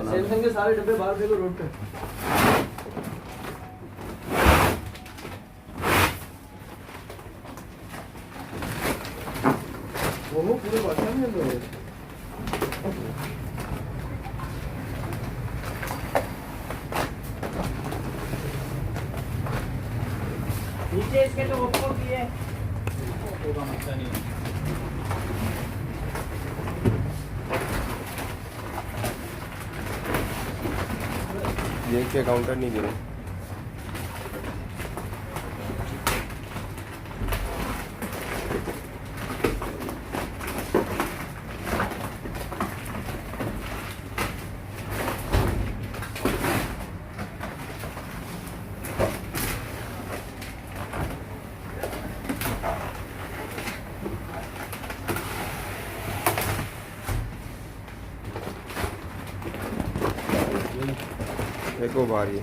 Samsung के सारे डब्बे बाहर फेंको रोड पे। वो पूरे बर्तन में दो। नीचे इसके तो ऊपर भी है, होगा मसला नहीं। ये के काउंटर नहीं गिरे। देखो भारी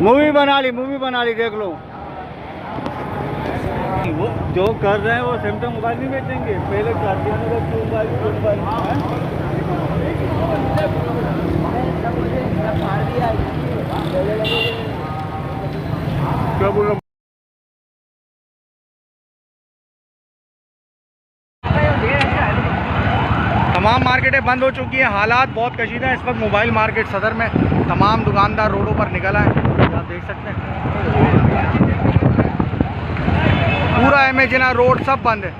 मूवी बना ली देख लो। वो जो कर रहे हैं वो सैमसंग मोबाइल नहीं बेचेंगे, पहले क्या बोल रहा। तमाम मार्केटें बंद हो चुकी हैं, हालात बहुत कशीदा है इस वक्त मोबाइल मार्केट सदर में। तमाम दुकानदार रोडों पर निकल आए, आप देख सकते हैं पूरा इमेजिना रोड सब बंद है।